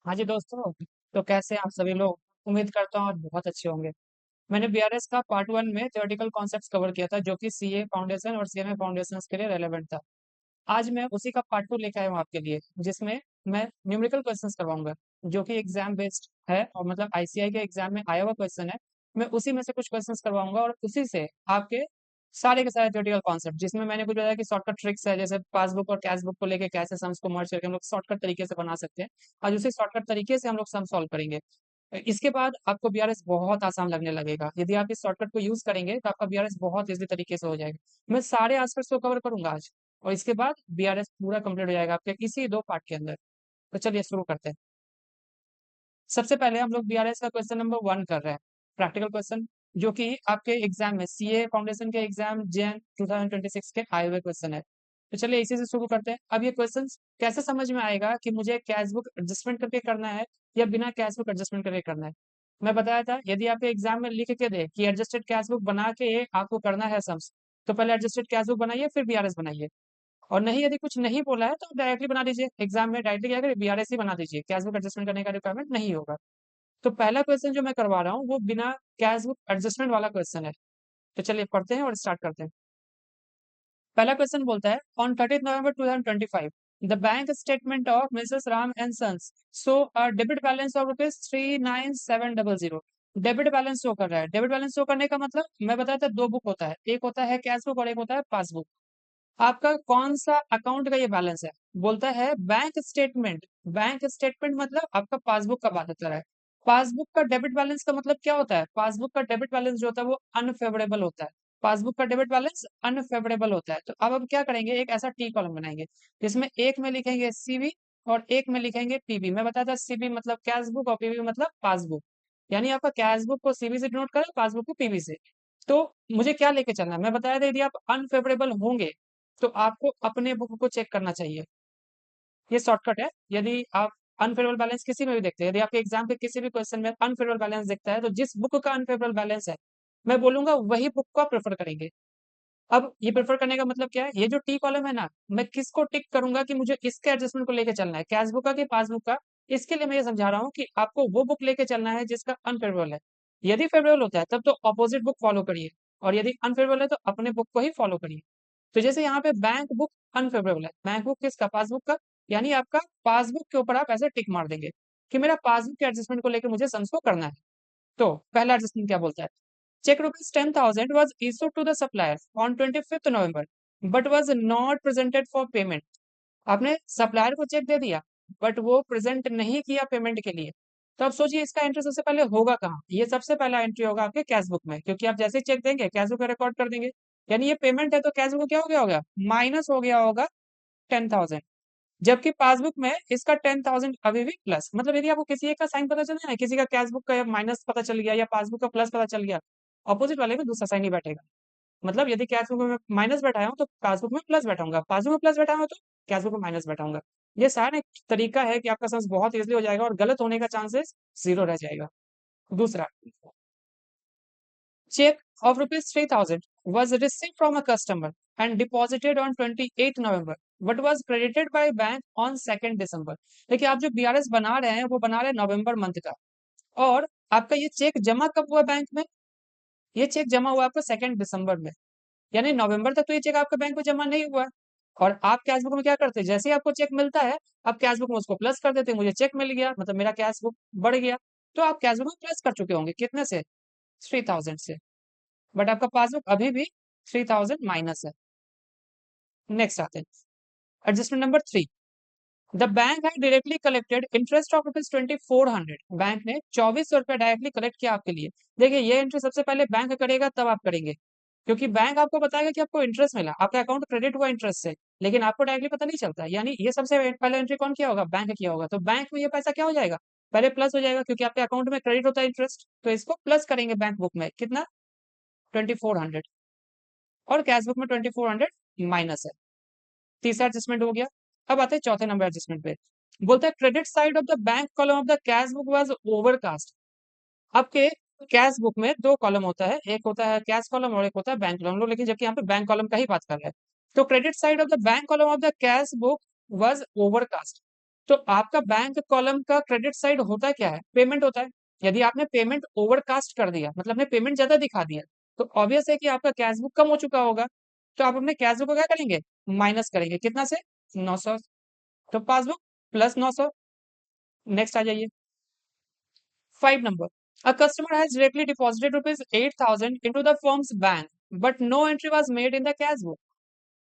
हाँ जी दोस्तों। तो कैसे हैं आप सभी लोग। उम्मीद करता हूँ आप बहुत अच्छे होंगे। मैंने बीआरएस का पार्ट वन में थ्योरेटिकल कॉन्सेप्ट्स कवर किया था जो कि सीए फाउंडेशन और सीएमए फाउंडेशन के लिए रेलेवेंट था। आज मैं उसी का पार्ट टू लेकर आया हूँ आपके लिए, जिसमें मैं न्यूमेरिकल क्वेश्चंस करवाऊंगा जो कि एग्जाम बेस्ड है और मतलब आईसीआई के एग्जाम में आया हुआ क्वेश्चन है। मैं उसी में से कुछ क्वेश्चंस करवाऊंगा और उसी से आपके सारे के सारे थ्योरेटिकल कॉन्सेप्ट, जिसमें मैंने कुछ बताया कि शॉर्टकट ट्रिक्स है, जैसे पासबुक और कैश बुक को लेके कैसे सम्स को मर्ज करके हम लोग शॉर्टकट तरीके से बना सकते हैं। आज उसी शॉर्टकट तरीके से हम लोग सम सॉल्व करेंगे। इसके बाद आपको बीआरएस बहुत आसान लगने लगेगा। यदि आप इस शॉर्टकट को यूज करेंगे तो आपका बीआरएस बहुत इजी तरीके से हो जाएगा। मैं सारे आस्पेक्ट्स को कवर करूंगा आज, और इसके बाद बीआरएस पूरा कंप्लीट हो जाएगा आपके इसी दो पार्ट के अंदर। तो चलिए शुरू करते हैं। सबसे पहले हम लोग बीआरएस का क्वेश्चन नंबर वन कर रहे हैं, प्रैक्टिकल क्वेश्चन, जो कि आपके एग्जाम में सीए फाउंडेशन के एग्जाम जैन 2026 के आए हुए क्वेश्चन है। तो चलिए इसी से शुरू करते हैं। अब ये क्वेश्चन कैसे समझ में आएगा कि मुझे कैश बुक एडजस्टमेंट करके करना है या बिना कैश बुक एडजस्टमेंट करके करना है। मैं बताया था, यदि आपके एग्जाम में लिख के दे कि एडजस्टेड कैश बुक बना के आपको करना है सम्स, तो पहले एडजस्टेड कैश बुक बनाइए फिर बीआरएस बनाइए। और नहीं, यदि कुछ नहीं बोला है तो डायरेक्टली बना दीजिए, एग्जाम में डायरेक्टली क्या करिए, बीआरएस ही बना दीजिए, कैश बुक एडजस्टमेंट करने का रिक्वायरमेंट नहीं होगा। तो पहला क्वेश्चन जो मैं करवा रहा हूँ वो बिना कैश बुक एडजस्टमेंट वाला क्वेश्चन है। तो चलिए पढ़ते हैं और स्टार्ट करते हैं। पहला क्वेश्चन बोलता है, on 30 November 2025 the bank statement of Mrs Ram and sons shows a debit balance of ₹39700। Debit balance show कर रहा है। डेबिट बैलेंस शो करने का मतलब मैं बताया था, दो बुक होता है, एक होता है कैश बुक और एक होता है पासबुक। आपका कौन सा अकाउंट का ये बैलेंस है। बोलता है बैंक स्टेटमेंट। बैंक स्टेटमेंट मतलब आपका पासबुक का बात होता है। पासबुक का डेबिट बैलेंस का मतलब क्या होता है। पासबुक का डेबिट बैलेंस जो होता है वो अनफेवरेबल होता है। पासबुक का डेबिट बैलेंस अनफेवरेबल होता है। तो अब हम क्या करेंगे, एक ऐसा टी कॉलम बनाएंगे जिसमें एक में लिखेंगे सीबी और एक में लिखेंगे पीबी। मैं बताया था सीबी मतलब कैश बुक और पीबी मतलब पासबुक। यानी आपका कैश बुक को सीबी से डिनोट करें, पासबुक को पीबी से। तो मुझे क्या लेके चलना है, मैं बताया था, यदि आप अनफेवरेबल होंगे तो आपको अपने बुक को चेक करना चाहिए। ये शॉर्टकट है। यदि आप अनफेवरेबल बैलेंस किसी में भी देखते हैं, यदि आपके एग्जाम के किसी भी क्वेश्चन में अनफेवरेबल बैलेंस दिखता है, तो जिस बुक का अनफेवरेबल बैलेंस है मैं बोलूंगा वही बुक को आप प्रेफर करेंगे। अब ये प्रेफर करने का मतलब क्या है, ये जो टी कॉलम है ना, मैं किसको टिक करूंगा कि मुझे इसके एडजस्टमेंट को लेकर चलना है, कैश बुक का कि पासबुक का। इसके लिए मैं ये समझा रहा हूँ कि आपको वो बुक लेके चलना है जिसका अनफेवरेबल है। यदि फेवरेबल होता है तब तो ऑपोजिट बुक फॉलो करिए, और यदि अनफेवरेबल है तो अपने बुक को ही फॉलो करिए। तो जैसे यहाँ पे बैंक बुक अनफेवरेबल है, बैंक बुक किसका, पासबुक का। यानी आपका पासबुक के ऊपर आप ऐसे टिक मार देंगे कि मेरा पासबुक के एडजस्टमेंट को लेकर मुझे सम्स को करना है। तो पहला एडजस्टमेंट क्या बोलता है, check rupees 10,000 was issued to the supplier on 25th November but was not presented for payment। आपने सप्लायर को चेक दे दिया बट वो प्रेजेंट नहीं किया पेमेंट के लिए। तो अब सोचिए इसका एंट्री सबसे पहले होगा कहाँ। ये सबसे पहला एंट्री होगा आपके कैश बुक में, क्योंकि आप जैसे ही चेक देंगे कैश बुक रिकॉर्ड कर देंगे। यानी ये पेमेंट है तो कैश बुक क्या हो गया होगा, माइनस हो गया होगा 10,000। जबकि पासबुक में इसका 10,000 अभी भी प्लस, मतलब यदि आपको किसी एक का साइन पता चल जाए ना, किसी का कैश बुक का माइनस पता चल गया या पासबुक का प्लस पता चल गया, ऑपोजिट वाले में दूसरा साइन ही बैठेगा। मतलब यदि कैश बुक में माइनस बैठाया हूँ तो पासबुक में प्लस बैठाऊंगा, पासबुक में प्लस बैठाया हूँ तो कैश बुक में माइनस बैठाऊंगा। ये सारा एक तरीका है कि आपका सेंस बहुत इजीली हो जाएगा और गलत होने का चांसेस जीरो रह जाएगा। दूसरा, check of rupees 3,000 was received from a customer and deposited on 28th November but was credited by bank on 2nd December। देखिए आप जो बीआरएस बना रहे हैं वो बना रहे हैं नवंबर मंथ का, और आपका ये चेक जमा कब हुआ बैंक में, ये चेक जमा हुआ आपका 2nd दिसंबर में। यानी नवंबर तक तो ये चेक आपके बैंक में जमा नहीं हुआ है। और आप कैश बुक में क्या करते हैं, जैसे ही आपको चेक मिलता है आप कैश बुक में उसको प्लस कर देते हैं, मुझे चेक मिल गया मतलब मेरा कैश बुक बढ़ गया। तो आप कैश बुक में प्लस कर चुके होंगे कितने से, 3,000 से। बट आपका पासबुक अभी भी 3,000 माइनस है। नेक्स्ट आते हैं, adjustment number three, the bank had directly collected interest of ₹2,400। Bank ने 2,400 डायरेक्टली कलेक्ट किया आपके लिए। देखिए ये एंट्री सबसे पहले बैंक करेगा तब आप करेंगे, क्योंकि बैंक आपको बताएगा कि आपको इंटरेस्ट मिला, आपका अकाउंट क्रेडिट हुआ इंटरेस्ट से, लेकिन आपको डायरेक्टली पता नहीं चलता। यानी ये सबसे पहले एंट्री कौन किया होगा, बैंक किया होगा। तो बैंक में ये पैसा क्या हो जाएगा, पहले प्लस हो जाएगा, क्योंकि आपके अकाउंट में क्रेडिट होता है इंटरेस्ट, तो इसको प्लस करेंगे बैंक बुक में कितना, 2,400, और कैश बुक में 2,400 माइनस है। तीसरा एडजस्टमेंट हो गया। अब आते हैं चौथे नंबर एडजस्टमेंट पे। बोलता है credit side of the bank column of the cash book was overcast. आपके कैश बुक में दो कॉलम होता है, एक होता है कैश कॉलम और एक होता है बैंक कॉलम, लेकिन जबकि यहाँ पे बैंक कॉलम का ही बात कर रहे हैं। तो credit side of the bank column of the cash book was overcast. तो आपका बैंक कॉलम का क्रेडिट साइड होता क्या है? पेमेंट होता है। यदि आपने पेमेंट ओवरकास्ट कर दिया, मतलब आपने पेमेंट ज्यादा दिखा दिया, तो ऑब्वियस है कि आपका कैश बुक कम हो चुका होगा। तो आप अपने कैश बुक को क्या करेंगे? माइनस करेंगे। कितना से? 900। तो पासबुक प्लस 900। नेक्स्ट आ जाइए। 5 number. A customer has directly deposited rupees 8,000 into the firm's bank, but no entry was made in the cash book.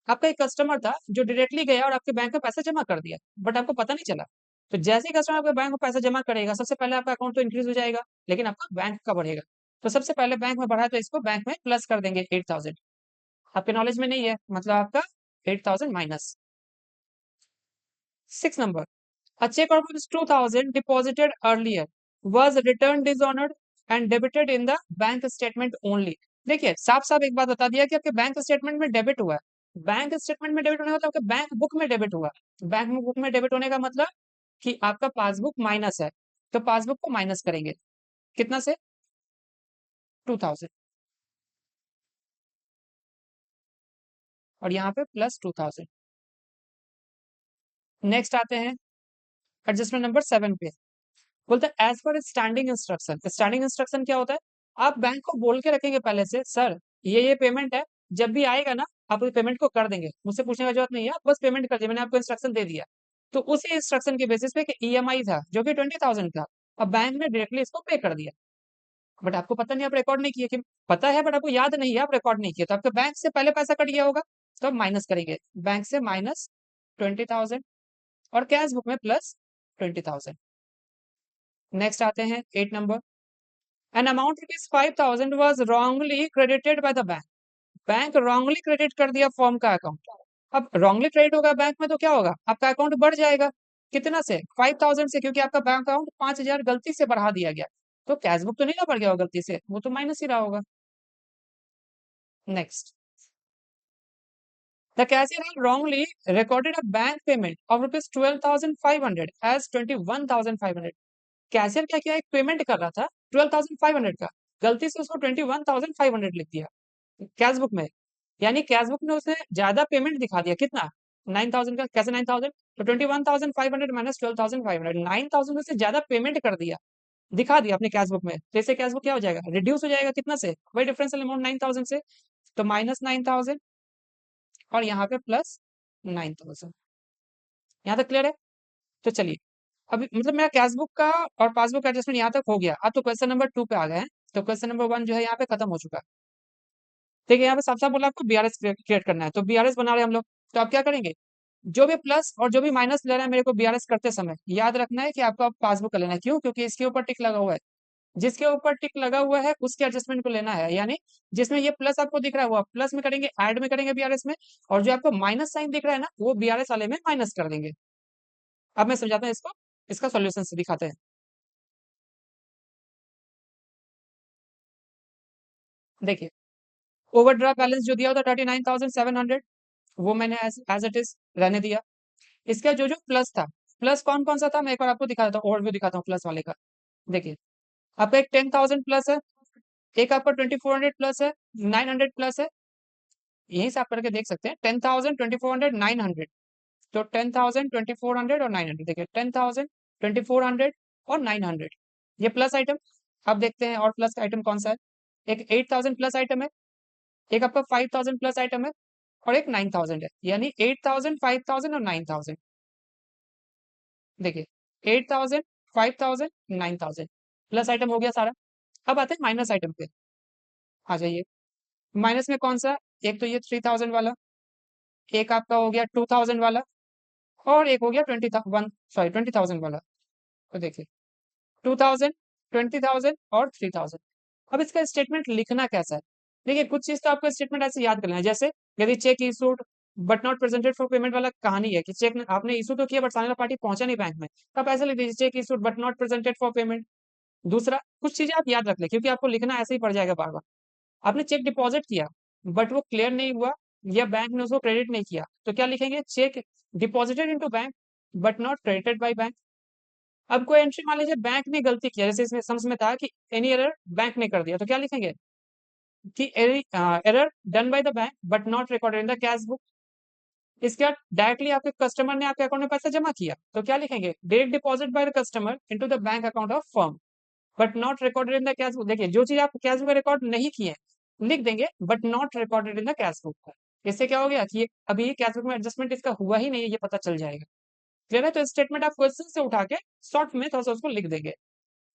आपका एक कस्टमर था जो डायरेक्टली गया और आपके बैंक में पैसा जमा कर दिया, बट आपको पता नहीं चला। तो जैसे ही कस्टमर आपके बैंक में पैसा जमा करेगा, सबसे पहले आपका अकाउंट तो इंक्रीज हो जाएगा, लेकिन आपका बैंक का बढ़ेगा। तो सबसे पहले बैंक में बढ़ा है, तो इसको बैंक में प्लस कर देंगे 8,000। आपके नॉलेज में नहीं है, मतलब आपका 8,000 minus. 6 number. A check of rupees 2,000 deposited earlier was returned dishonored and debited in the bank statement only. देखिए साफ साफ एक बात बता दिया कि आपके बैंक स्टेटमेंट में डेबिट हुआ है। बैंक स्टेटमेंट में डेबिट होने का मतलब आपके बैंक बुक में डेबिट हुआ। बैंक बुक में डेबिट होने का मतलब कि आपका पासबुक माइनस है, तो पासबुक को माइनस करेंगे। कितना से? 2,000। और यहाँ पे प्लस 2,000। नेक्स्ट आते हैं एडजस्टमेंट नंबर 7 पे। बोलते हैं as per standing instruction. Standing instruction क्या होता है? आप बैंक को बोल के रखेंगे पहले से, सर ये पेमेंट है, जब भी आएगा ना आप उस पेमेंट को कर देंगे, मुझसे पूछने की जरूरत नहीं है, आप बस पेमेंट कर दिए, मैंने आपको इंस्ट्रक्शन दे दिया। तो उसी इंस्ट्रक्शन के बेसिस पे कि ईएमआई था जो कि 20,000 का, अब बैंक ने डायरेक्टली इसको पे कर दिया, बट आपको पता नहीं, आप रिकॉर्ड नहीं किए। कि पता है बट आपको याद नहीं है, आप रिकॉर्ड नहीं किए, तो आपके बैंक से पहले पैसा कट गया होगा, तो आप माइनस करेंगे। बैंक से माइनस 20,000 और कैश बुक में प्लस 20,000। नेक्स्ट आते हैं 8 number. An amount rupees 5,000 was wrongly credited by the bank. Bank wrongly credit कर दिया फॉर्म का अकाउंट। अब wrongly क्रेडिट होगा बैंक में, तो क्या होगा? आपका अकाउंट बढ़ जाएगा। कितना से? 5,000 से, क्योंकि आपका बैंक अकाउंट 5,000 गलती से बढ़ा दिया गया। तो कैश बुक तो नहीं ना बढ़ गया होगा गलती से, वो तो माइनस ही रहा होगा। Next. The cashier had wrongly recorded a bank payment of rupees 12,500 as 21,500. Cashier क्या किया? एक पेमेंट कर रहा था 12,500 का, गलती से उसको 21,500 लिख दिया कैश बुक में। यानी कैश बुक में उसने ज्यादा पेमेंट दिखा दिया। कितना? 9,000 का। कैसे 9,000? तो 21,500 माइनस 12,500, 9,000 से ज्यादा पेमेंट कर दिया, दिखा दिया अपने कैश बुक में। तो इससे कैश बुक क्या हो जाएगा? रिड्यूस हो जाएगा। कितना से? वही डिफरेंशियल अमाउंट 9,000 से, तो माइनस 9,000 और यहाँ पे प्लस 9,000। यहाँ तक क्लियर है? तो चलिए, अभी मतलब मेरा कैश बुक का और पासबुक एडजस्टमेंट यहाँ तक हो गया। अब तो क्वेश्चन नंबर 2 पे आ गए हैं। तो क्वेश्चन नंबर 1 जो है यहाँ पे खत्म हो चुका है। ठीक है, यहाँ पे साफ साफ बोला आपको बीआरएस क्रिएट करना है, तो बीआरएस बना रहे हैं हम लोग। तो आप क्या करेंगे? जो भी प्लस और जो भी माइनस ले रहा है मेरे को बीआरएस करते समय याद रखना है कि आपको पासबुक का लेना है। क्यों? क्योंकि इसके ऊपर टिक लगा हुआ है। जिसके ऊपर टिक लगा हुआ है उसके एडजस्टमेंट को लेना है। यानी जिसमें ये प्लस आपको दिख रहा है वो आप प्लस में करेंगे, ऐड में करेंगे बीआरएस में, और जो आपको माइनस साइन दिख रहा है ना वो बीआरएस वाले में माइनस कर देंगे। अब मैं समझाता हूँ इसको, इसका सॉल्यूशन से दिखाते हैं। देखिए, ओवरड्राफ्ट बैलेंस जो दिया होता 39,700, वो मैंने एज इट इज रहने दिया। इसका जो जो प्लस था, प्लस कौन कौन सा था मैं एक बार आपको दिखा देता हूँ, ओवरव्यू दिखाता हूँ प्लस वाले का। देखिए, आपका एक 10,000 प्लस है, एक आपका 2,400 प्लस है, 900 प्लस है। यहीं से आप करके देख सकते हैं 10,000, 2,400, 900। तो 10,000, 2,400 और 900। देखिए 10,000, 2,400 और 900, ये प्लस आइटम। अब देखते हैं और प्लस आइटम कौन सा है। एक 8,000 प्लस आइटम है, एक आपका 5,000 प्लस आइटम है, और एक 9,000 है। यानी 8,000, 5,000 और 9,000। देखिए 8,000, 5,000, 9,000 प्लस आइटम हो गया सारा। अब आते हैं माइनस आइटम पे। आ जाइए। माइनस में कौन सा? एक तो ये 3,000 वाला, एक आपका हो गया 2,000 वाला, और एक हो गया 20,000 वाला। तो देखिए 2,000, 20,000 और 3,000। अब इसका स्टेटमेंट लिखना कैसा है? देखिए कुछ चीज तो आपको स्टेटमेंट ऐसे याद करना है। जैसे यदि check issued but not presented for payment वाला कहानी है कि चेक आपने इशू तो किया बट सामने वाला पार्टी पहुंचा नहीं बैंक में, तो आप ऐसे लिख दीजिए check issued but not presented for payment. दूसरा, कुछ चीजें आप याद रख ले क्योंकि आपको लिखना ऐसे ही पड़ जाएगा बार बार। आपने चेक डिपॉजिट किया बट वो क्लियर नहीं हुआ, या बैंक ने उसको क्रेडिट नहीं किया, तो क्या लिखेंगे? Check deposited into bank but not credited by bank. अब कोई एंट्री मान लीजिए बैंक ने गलती किया, जैसे इसमें सम्स में था कि एनी एरर बैंक ने कर दिया, तो क्या लिखेंगे? कि error done by the bank but not recorded in the cash book. इसके बाद डायरेक्टली आपके कस्टमर ने आपके अकाउंट में पैसा जमा किया, तो क्या लिखेंगे? Direct deposit by the customer into the bank account of firm but not recorded in the cash book. देखिए, जो चीज आप कैश बुक में रिकॉर्ड नहीं किए लिख देंगे but not recorded in the cash book. इससे क्या हो गया कि अभी कैश बुक में एडजस्टमेंट इसका हुआ ही नहीं है, ये पता चल जाएगा। क्लियर है? तो स्टेटमेंट आप क्वेश्चन से उठा के शॉर्ट में थोड़ा सा उसको लिख देंगे।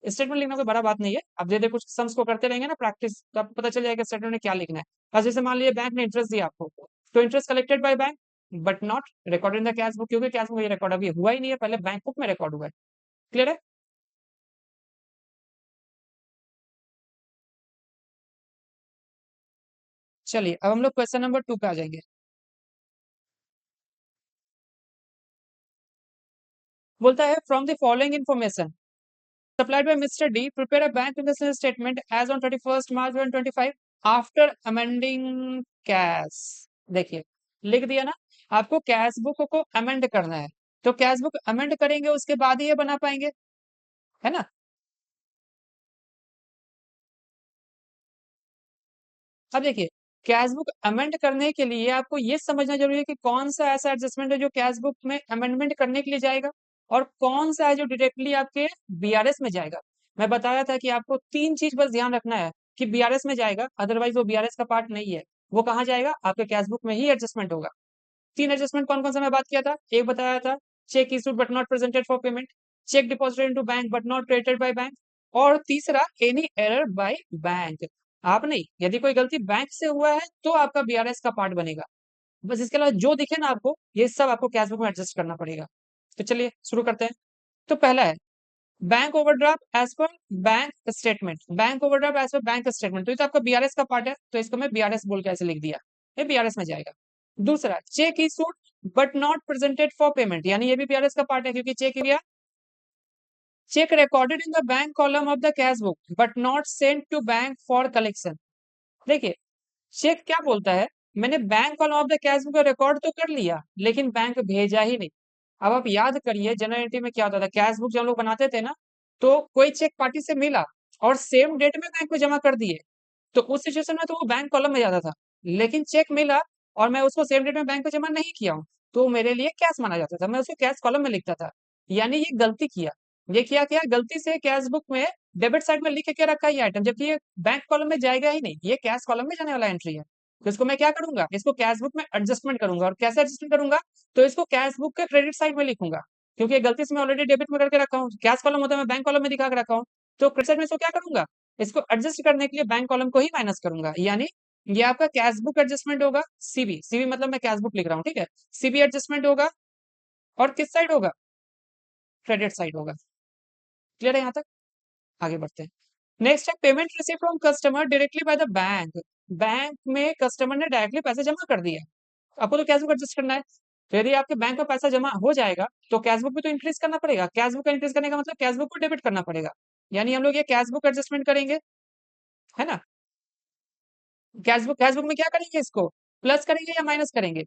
स्टेटमेंट लिखना कोई बड़ा बात नहीं है, अब धीरे कुछ सम्स को करते रहेंगे ना प्रैक्टिस, तो आपको पता चल जाएगा स्टेटमेंट में क्या लिखना है। अब जैसे मान लीजिए बैंक ने इंटरेस्ट दिया आपको, तो interest collected by bank but not recorded in the cash book, क्योंकि कैश बुक में रिकॉर्ड अभी हुआ ही नहीं है, पहले बैंक बुक में रिकॉर्ड हुआ है। क्लियर है? चलिए अब हम लोग क्वेश्चन नंबर 2 पे आ जाएंगे। बोलता है from the following information supplied by Mr. D, prepare a bank reconciliation statement as on 31st March 2025 after amending cash। देखिए, लिख दिया ना, आपको कैश बुक को अमेंड करना है, तो कैश बुक अमेंड करेंगे उसके बाद ही ये बना पाएंगे, है ना? अब देखिए, कैश बुक अमेंड करने के लिए आपको ये समझना जरूरी है कि कौन सा ऐसा एडजस्टमेंट है जो कैश बुक में अमेंडमेंट करने के लिए जाएगा और कौन सा है जो डायरेक्टली आपके बीआरएस में जाएगा। मैं बताया था कि आपको तीन चीज बस ध्यान रखना है कि बीआरएस में जाएगा, अदरवाइज वो बीआरएस का पार्ट नहीं है। वो कहाँ जाएगा? आपके कैश बुक में ही एडजस्टमेंट होगा। तीन एडजस्टमेंट कौन कौन सा मैं बात किया था? एक बताया था check issued but not presented for payment, check deposited into bank but not credited by bank, और तीसरा एनी एरर बाय बैंक। आप नहीं, यदि कोई गलती बैंक से हुआ है तो आपका बीआरएस का पार्ट बनेगा। बस इसके अलावा जो दिखे ना आपको, ये सब आपको कैशबुक में एडजस्ट करना पड़ेगा। तो चलिए शुरू करते हैं। तो पहला है bank overdraft as per bank statement. Bank overdraft as per bank statement, तो ये तो आपका बीआरएस का पार्ट है, तो इसको मैं बीआरएस बोल के ऐसे लिख दिया, ये बीआरएस में जाएगा। दूसरा cheque issued but not presented for payment, यानी ये भी बीआरएस का पार्ट है, क्योंकि cheque India cheque recorded in the bank column of the cash book but not sent to bank for collection. देखिए, चेक क्या बोलता है? मैंने bank column of the cash book record तो कर लिया लेकिन बैंक भेजा ही नहीं। अब आप याद करिए जनरल एंट्री में क्या होता था, कैश बुक जब हम लोग बनाते थे ना, तो कोई चेक पार्टी से मिला और सेम डेट में बैंक में जमा कर दिए, तो उस सिचुएशन में तो वो बैंक कॉलम में जाता था। लेकिन चेक मिला और मैं उसको सेम डेट में बैंक में जमा नहीं किया हूँ, तो मेरे लिए कैश माना जाता था, मैं उसको कैश कॉलम में लिखता था। यानी ये गलती किया, ये किया क्या? गलती से कैश बुक में डेबिट साइड में लिख के क्या रखा है ये आइटम, जबकि ये बैंक कॉलम में जाएगा ही नहीं, ये कैश कॉलम में जाने वाला एंट्री है। तो इसको मैं क्या करूंगा? इसको कैश बुक में एडजस्टमेंट करूंगा, और कैसे एडजस्टमेंट करूंगा? तो इसको कैश बुक के क्रेडिट साइड में लिखूंगा, क्योंकि ये गलती से मैं ऑलरेडी डेबिट में करके रखा हूँ, कैश कॉलम होता है, मैं बैंक कॉलम में दिखा के रखा हूँ। तो क्रेडिट साइड में इसको क्या करूंगा? इसको एडजस्ट करने के लिए बैंक कॉलम को ही माइनस करूंगा, यानी ये आपका कैश बुक एडजस्टमेंट होगा। सीबी, सीबी मतलब मैं कैश बुक लिख रहा हूँ, ठीक है? सीबी एडजस्टमेंट होगा, और किस साइड होगा? क्रेडिट साइड होगा। क्लियर है यहाँ तक? आगे बढ़ते हैं। नेक्स्ट है payment receive from customer directly by the bank. Bank में कस्टमर ने डायरेक्टली पैसा जमा कर दिया, आपको तो कैश बुक एडजस्ट करना है। तो यदि आपके बैंक में पैसा जमा हो जाएगा तो कैश बुक भी तो इंक्रीज करना पड़ेगा, कैश बुक का इंक्रीज करने का मतलब कैश बुक को डेबिट करना पड़ेगा, यानी हम लोग ये कैश बुक एडजस्टमेंट करेंगे, है ना? कैश बुक में क्या करेंगे? इसको प्लस करेंगे या माइनस करेंगे?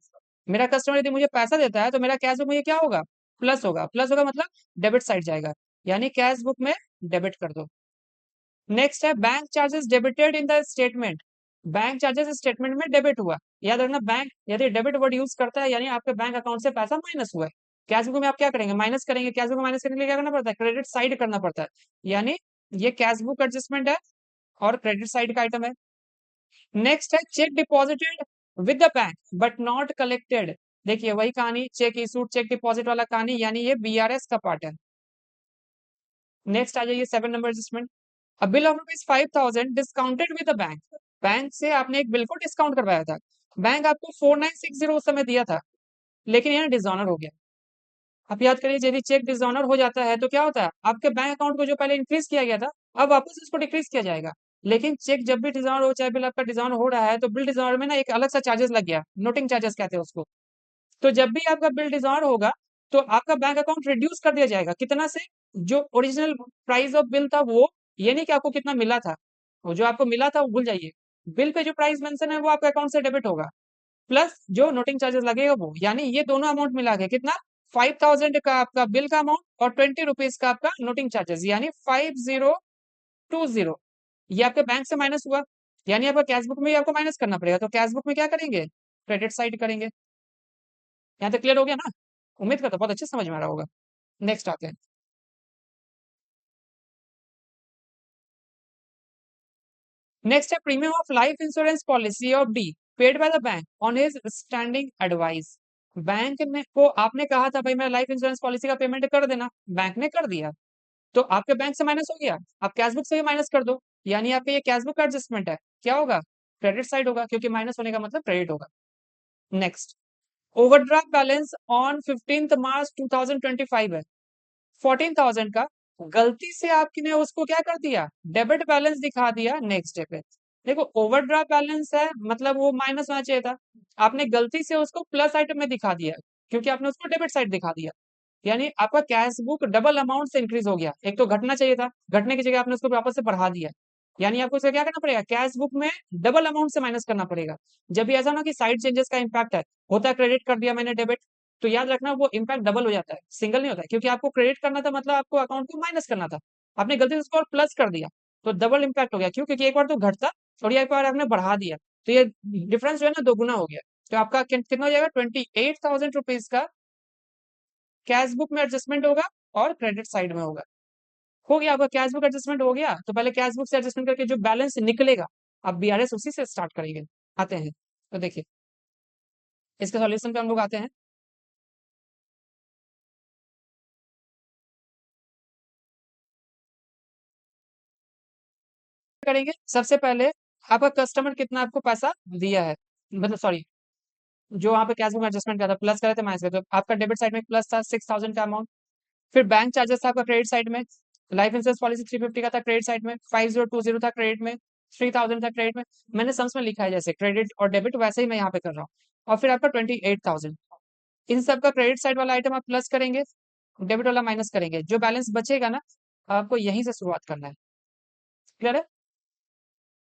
मेरा कस्टमर यदि मुझे पैसा देता है तो मेरा कैश बुक में ये क्या होगा? प्लस होगा। प्लस होगा मतलब डेबिट साइड जाएगा, यानी कैश बुक में डेबिट कर दो। नेक्स्ट है bank charges debited in the statement. Bank charges statement में डेबिट हुआ। याद रखना, बैंक यदि डेबिट वर्ड यूज करता है यानी आपके बैंक अकाउंट से पैसा माइनस हुआ है। कैश बुक में आप क्या करेंगे? माइनस करेंगे। कैश बुक को माइनस करने के लिए क्या करना पड़ता है? क्रेडिट साइड करना पड़ता है, यानी ये कैश बुक एडजस्टमेंट है और क्रेडिट साइड का आइटम है। नेक्स्ट है check deposited with the bank but not collected. देखिए वही कहानी, चेक इशूड चेक डिपॉजिट वाला कहानी, यानी ये बीआरएस का पार्ट है। नेक्स्ट आ जाइए 7 number adjustment. A bill of rupees 5000 discounted with the bank. Bank से आपने एक बिल को डिस्काउंट करवाया था, बैंक आपको 4960 उस समय दिया था, लेकिन यहाँ डिसऑनर हो गया। आप याद करिए, यदि चेक डिसऑनर हो जाता है तो क्या होता है? आपके बैंक अकाउंट को जो पहले इंक्रीज किया गया था, अब वापस उसको डिक्रीज किया जाएगा। लेकिन चेक जब भी डिसऑनर हो, चाहे बिल आपका डिसऑनर हो रहा है, तो बिल डिसऑनर में ना एक अलग सा चार्जेस लग गया, नोटिंग चार्जेस कहते हैं उसको। तो जब भी आपका बिल डिसऑनर होगा तो आपका बैंक अकाउंट रिड्यूस कर दिया जाएगा, कितना से? जो ओरिजिनल प्राइस ऑफ बिल था वो, ये नहीं कि आपको कितना मिला था, वो जो आपको मिला था वो भूल जाइए। बिल पे जो प्राइस मेंशन है वो आपके अकाउंट से डेबिट होगा, प्लस जो नोटिंग चार्जेस लगेगा वो, यानी ये दोनों अमाउंट मिला के कितना? 5000 का आपका बिल का अमाउंट और 20 रुपीज का आपका नोटिंग चार्जेस, यानी 5020। ये आपके बैंक से माइनस हुआ, यानी आपका कैश बुक में ही आपको माइनस करना पड़ेगा, तो कैश बुक में क्या करेंगे? क्रेडिट साइड करेंगे। यहाँ तक क्लियर हो गया ना? उम्मीद करता हूँ बहुत अच्छे से समझ में आ रहा होगा। नेक्स्ट आते हैं। नेक्स्ट है premium of life insurance policy of D paid by the bank on his standing advice. Bank ने को आपने कहा था भाई मेरा लाइफ इंश्योरेंस पॉलिसी का पेमेंट कर देना, बैंक ने कर दिया, तो आपके बैंक से माइनस हो गया, आप कैशबुक से भी माइनस कर दो, यानी आपका ये कैशबुक का एडजस्टमेंट है, क्या होगा? क्रेडिट साइड होगा, क्योंकि माइनस होने का मतलब क्रेडिट होगा। नेक्स्ट, ओवरड्राफ्ट बैलेंस ऑन 15 मार्च 2025 है 14,000 का, गलती से आपने उसको क्या कर दिया, डेबिट बैलेंस दिखा दिया नेक्स्ट डे पे। देखो ओवरड्राफ्ट बैलेंस है मतलब वो माइनस होना चाहिए था, आपने गलती से उसको प्लस आइटम में दिखा दिया, क्योंकि आपने उसको डेबिट साइड दिखा दिया, यानी आपका कैश बुक डबल अमाउंट से इंक्रीज हो गया, एक तो घटना चाहिए था, घटने की जगह आपने उसको वापस से बढ़ा दिया, यानी आपको उसे क्या करना पड़ेगा, कैश बुक में डबल अमाउंट से माइनस करना पड़ेगा। जब भी ऐसा ना कि साइड चेंजेस का इंपैक्ट है, होता है क्रेडिट कर दिया मैंने डेबिट, तो याद रखना वो इंपैक्ट डबल हो जाता है, सिंगल नहीं होता है, क्योंकि आपको क्रेडिट करना था मतलब आपको अकाउंट को माइनस करना था, आपने गलती से उसको प्लस कर दिया, तो डबल इंपैक्ट हो गया, क्यों? क्योंकि एक बार तो घटता और एक बार आपने बढ़ा दिया, तो ये डिफरेंस जो है ना दोगुना हो गया, तो आपका कितना हो जाएगा, 28,000 रुपीज का कैश बुक में एडजस्टमेंट होगा और क्रेडिट साइड में होगा। हो गया आपका कैश बुक एडजस्टमेंट हो गया, तो पहले कैश बुक से एडजस्टमेंट करके जो बैलेंस निकलेगा, अब बीआरएस उसी से स्टार्ट करेंगे। आते हैं, तो देखिए इसके सॉल्यूशन पे हम लोग आते हैं। करेंगे सबसे पहले, आपका कस्टमर कितना आपको पैसा दिया है, मतलब सॉरी, जो वहाँ पे कैश बुक एडजस्टमेंट किया था, प्लस करे थे माइनस करे, तो आपका डेबिट साइड में प्लस था 6,000 का अमाउंट, फिर बैंक चार्जेस था आपका क्रेडिट साइड में, लाइफ इंश्योरेंस पॉलिसी 350 का था क्रेडिट साइड में, 5020 था क्रेडिट में, 3,000 था क्रेडिट में, मैंने सम्स में लिखा है जैसे क्रेडिट और डेबिट वैसे ही मैं यहाँ पे कर रहा हूँ, और फिर आपका 28,000, इन सब का क्रेडिट साइड वाला आइटम आप प्लस करेंगे, डेबिट वाला माइनस करेंगे, जो बैलेंस बचेगा ना आपको यहीं से शुरुआत करना है। क्लियर है?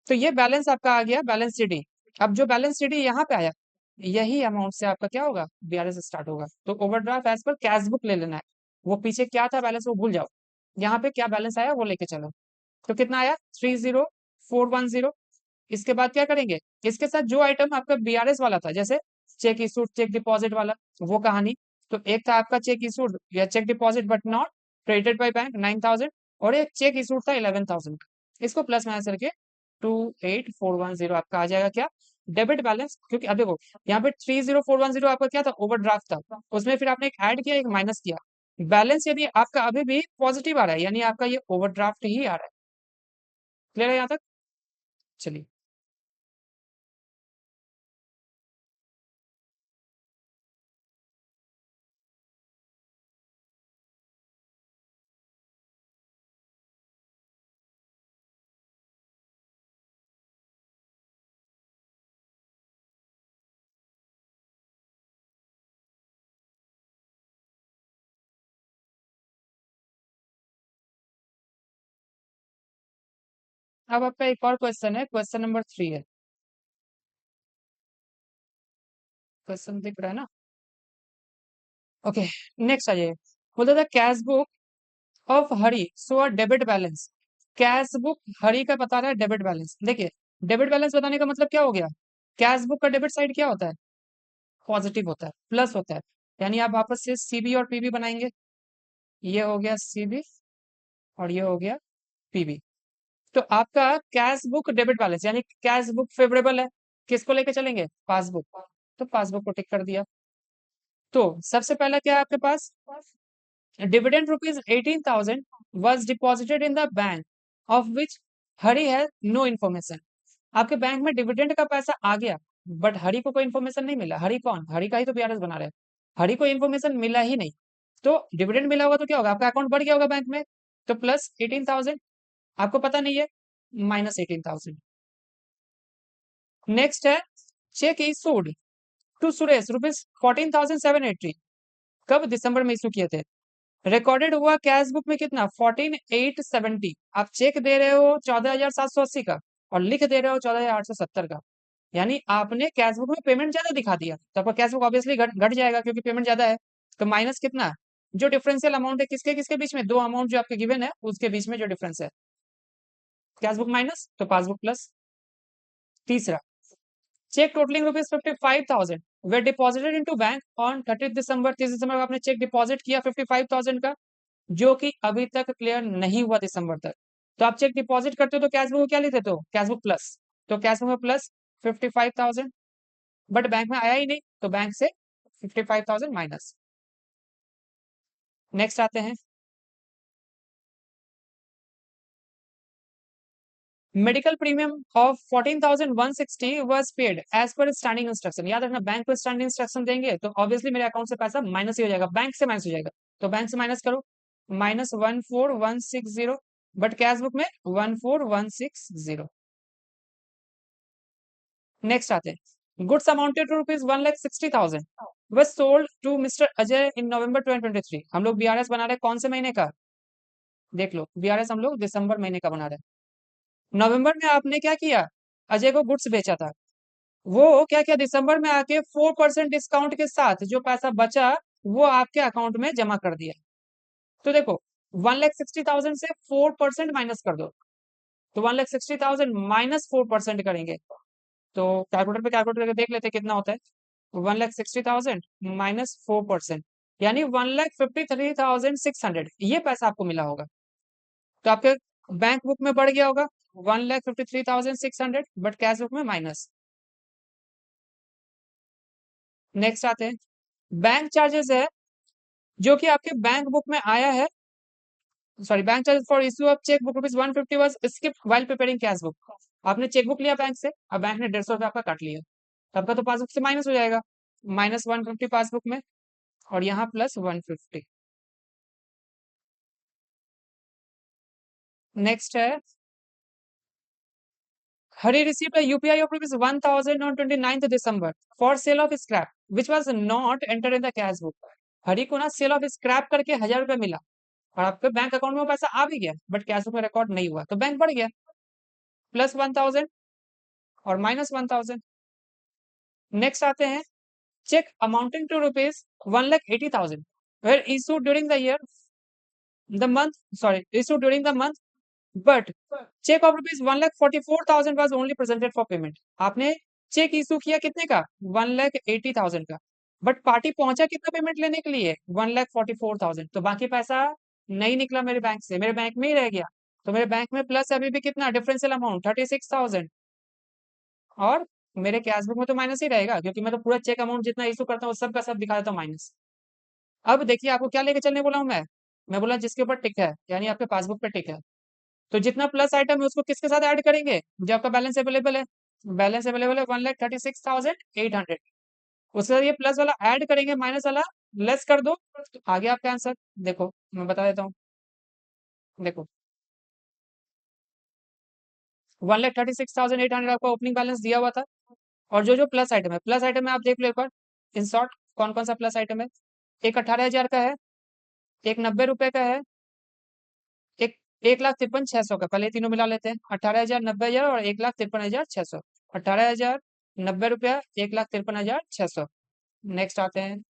तो ये बैलेंस आपका आ गया बैलेंस शीट। अब जो बैलेंस शीट यहाँ पे आया, यही अमाउंट से आपका क्या होगा, बीआरएस स्टार्ट होगा, तो overdraft as per cash book ले लेना है, वो पीछे क्या था बैलेंस वो भूल जाओ, यहाँ पे क्या बैलेंस आया वो लेके चलो। तो कितना आया, 30,410। इसके बाद क्या करेंगे, इसके साथ जो आइटम आपका बीआरएस वाला था, जैसे चेक इशूड चेक डिपॉजिट वाला, वो कहानी, तो एक था आपका चेक इशूड या cheque deposit but not credited by bank 9,000, और एक चेक इशूड था 11,000, इसको प्लस माइनस करके 28,410 आपका आ जाएगा क्या, डेबिट बैलेंस, क्योंकि अब देखो यहाँ पे 30,410 आपका क्या था, ओवरड्राफ्ट था, उसमें फिर आपने एक ऐड किया एक माइनस किया, बैलेंस यदि आपका अभी भी पॉजिटिव आ रहा है, यानी आपका ये ओवरड्राफ्ट ही आ रहा है। क्लियर है यहाँ तक? चलिए, अब आपका एक और क्वेश्चन है, क्वेश्चन नंबर 3 है, क्वेश्चन दिख रहा है ना? ओके, नेक्स्ट आ जाइए। बोलता था cash book of Hari so a debit balance, cash book Hari का बता रहा है डेबिट बैलेंस, देखिए डेबिट बैलेंस बताने का मतलब क्या हो गया, कैश बुक का डेबिट साइड क्या होता है, पॉजिटिव होता है, प्लस होता है, यानी आप वापस से सीबी और पीबी बनाएंगे, ये हो गया सीबी और ये हो गया पीबी, तो आपका कैश बुक डेबिट बैलेंस यानी कैश बुक फेवरेबल है, किसको लेके चलेंगे, पासबुक, तो पासबुक को टिक कर दिया। तो सबसे पहला क्या है आपके पास, dividend rupees 18,000 was deposited in the bank of which Hari है नो इन्फॉर्मेशन, आपके बैंक में डिविडेंड का पैसा आ गया, बट हरी को कोई इन्फॉर्मेशन नहीं मिला, हरी कौन, हरी का ही तो बीआरएस बना रहे हैं, हरी को इन्फॉर्मेशन मिला ही नहीं, तो डिविडेंड मिला होगा तो क्या होगा, आपका अकाउंट बढ़ गया होगा बैंक में, तो प्लस 18,000, आपको पता नहीं है, माइनस 18,000। नेक्स्ट है cheque issued to Suresh rupees 14,780, कब, दिसंबर में इशू किए थे, रिकॉर्डेड हुआ कैश बुक में कितना, 14,870, आप चेक दे रहे हो 14,780 का और लिख दे रहे हो 14,870 का, यानी आपने कैश बुक में पेमेंट ज्यादा दिखा दिया, तो आपका कैश बुक ऑब्वियसली घट घट जाएगा क्योंकि पेमेंट ज्यादा है, तो माइनस कितना, जो डिफरेंशियल अमाउंट है किसके किसके बीच में, दो अमाउंट जो आपके गिवन है उसके बीच में जो डिफरेंस है, कैश बुक माइनस तो पासबुक प्लस। तीसरा, cheque totalling ₹55,000 were deposited into bank on 30 December, 30 दिसंबर को आपने चेक डिपॉजिट किया 55,000 का, जो कि अभी तक क्लियर नहीं हुआ दिसंबर तक। तो आप चेक डिपॉजिट करते हो तो कैश बुक में क्या लिखते हो, कैश बुक प्लस। तो कैश बुक में प्लस 55,000, बट बैंक में आया ही नहीं तो बैंक से 55,000 माइनस। नेक्स्ट आते हैं, medical premium of 14,160 was paid as per standing instruction. याद रखना, बैंक को स्टैंडिंग इंस्ट्रक्शन देंगे तो ऑब्वियसली मेरे अकाउंट से पैसा माइनस ही हो जाएगा, बैंक से माइनस हो जाएगा। तो बैंक से माइनस करो, -14,160, बट कैश बुक में 14,160। नेक्स्ट आते हैं, goods amounted to ₹1,60,000 was sold to mister Ajay in November 2023। हम लोग बीआरएस बना रहे हैं कौन से महीने का, देख लो, बीआरएस हम लोग दिसंबर महीने का बना रहे हैं। नवंबर में आपने क्या किया, अजय को गुड्स बेचा था, वो क्या किया दिसंबर में आके 4% डिस्काउंट के साथ जो पैसा बचा वो आपके अकाउंट में जमा कर दिया। तो देखो, 1,60,000 से 4% माइनस कर दो, तो 1,60,000 -4% करेंगे, तो कैलकुलेटर पे कैलकुलेट करके देख लेते कितना होता है। 1,60,000 -4%, यानी 1,53,600 ये पैसा आपको मिला होगा। तो आपके बैंक बुक में बढ़ गया होगा 1,53,600, बट कैश बुक में माइनस। नेक्स्ट आते हैं, बैंक चार्जेस है जो कि आपके बैंक बुक में आया है, sorry, bank charges for issue of cheque book ₹150 was skipped while preparing cash book. आपने चेक बुक लिया बैंक से, अब बैंक ने 150 रुपये आपका काट लिया, तो आपका तो पासबुक से माइनस हो जाएगा, -150 पासबुक में, और यहाँ +150। नेक्स्ट है, हरी received a UPI of ₹1,000 on 29th December for sale of scrap which was not entered in the cash book। हरी को ना सेल ऑफ स्क्रैप करके 1,000 रुपये मिला और आपके बैंक अकाउंट में वो पैसा आ भी गया, बट कैश बुक में रिकॉर्ड नहीं हुआ, तो बैंक बढ़ गया, +1,000 और -1,000। नेक्स्ट आते हैं, cheque amounting to ₹1,80,000 were issued during the year, the month, sorry, issued during the month, but cheque of ₹1,44,000 was only presented for payment। आपने चेक इशू किया कितने का, 1,80,000 का, बट पार्टी पहुंचा कितना पेमेंट लेने के लिए, 1,44,000, तो बाकी पैसा नहीं निकला मेरे बैंक से, मेरे बैंक में ही रह गया। तो मेरे बैंक में प्लस अभी भी कितना डिफरेंशियल अमाउंट 36,000, और मेरे कैश बुक में तो माइनस ही रहेगा क्योंकि मैं तो पूरा चेक अमाउंट जितना इशू करता हूँ सब का सब दिखा देता हूँ माइनस। अब देखिए आपको क्या लेके चलने बोला हूँ मैं बोला जिसके ऊपर टिक है, यानी आपके पासबुक पे टिक है, तो जितना प्लस आइटम है उसको किसके साथ ऐड करेंगे, जो आपका बैलेंस अवेलेबल है, बैलेंस अवेलेबल है 1,36,800, उसके साथ ये प्लस वाला ऐड करेंगे, माइनस वाला लेस कर दो, तो आगे आपका आंसर। देखो मैं बता देता हूँ, देखो 1,36,800 आपका ओपनिंग बैलेंस दिया हुआ था, और जो जो प्लस आइटम है, प्लस आइटम में आप देख लो एक बार इन शॉर्ट कौन कौन सा प्लस आइटम है। एक 18,000 का है, एक 90 रुपए का है, एक 1,53,600 का, पहले तीनों मिला लेते हैं, 18,000, 90,000 और 1,53,600। 18,000, 90 रुपया, 1,53,600। नेक्स्ट आते हैं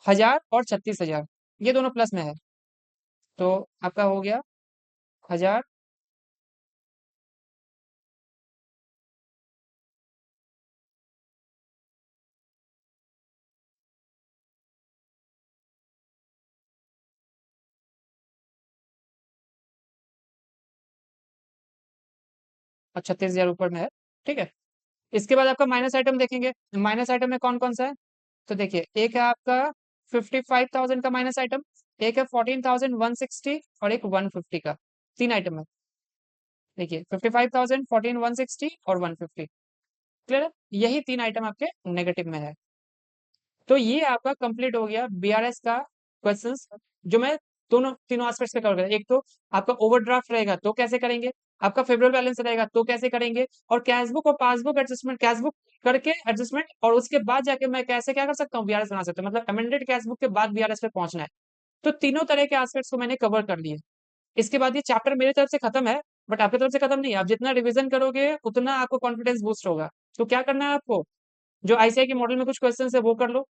1,000 और 36,000, ये दोनों प्लस में है, तो आपका हो गया 1,000, और 36,000 ऊपर में है, ठीक है। इसके बाद आपका माइनस आइटम देखेंगे, माइनस आइटम में कौन कौन सा है, तो देखिए एक है आपका 55,000 का माइनस आइटम, एक है 14,160 और एक 150 का, तीन आइटम है। देखिए 55,000, 14,160 और 150, क्लियर है, यही तीन आइटम आपके नेगेटिव में है। तो ये आपका कंप्लीट हो गया बीआरएस का क्वेश्चंस, जो मैं दोनों तीनों एस्पेक्ट्स पे कवर करें। एक तो आपका ओवरड्राफ्ट रहेगा तो कैसे करेंगे, आपका फेवरेबल बैलेंस रहेगा तो कैसे करेंगे, और कैशबुक और पासबुक एडजस्टमेंट, कैशबुक करके एडजस्टमेंट, और उसके बाद जाके मैं कैसे क्या कर सकता हूँ, बीआरएस बना सकता हूँ, मतलब अमेंडेड कैशबुक के बाद बीआरएस पे पहुंचना है। तो तीनों तरह के एस्पेक्ट्स को मैंने कवर कर लिए। इसके बाद ये चैप्टर मेरे तरफ से खत्म है, बट आपकी तरफ से खत्म नहीं है। आप जितना रिवीजन करोगे उतना आपको कॉन्फिडेंस बूस्ट होगा। तो क्या करना है आपको, जो आईसीआई के मॉडल में कुछ क्वेश्चन है वो कर लो,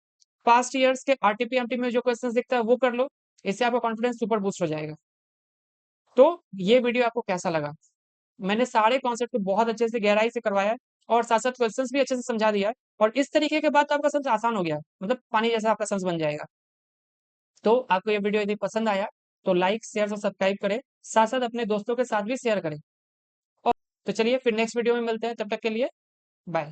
पास्ट ईयर्स के आरटीपी एमटी में जो क्वेश्चन दिखता है वो कर लो, इससे आपका कॉन्फिडेंस सुपर बूस्ट हो जाएगा। तो ये वीडियो आपको कैसा लगा, मैंने सारे कॉन्सेप्ट को बहुत अच्छे से गहराई से करवाया है, और साथ साथ क्वेश्चंस भी अच्छे से समझा दिया है। और इस तरीके के बाद तो आपका समझ आसान हो गया, मतलब पानी जैसा आपका समझ बन जाएगा। तो आपको ये वीडियो यदि पसंद आया तो लाइक शेयर और सब्सक्राइब करें, साथ साथ अपने दोस्तों के साथ भी शेयर करें। और तो चलिए फिर नेक्स्ट वीडियो में मिलते हैं, तब तक के लिए बाय।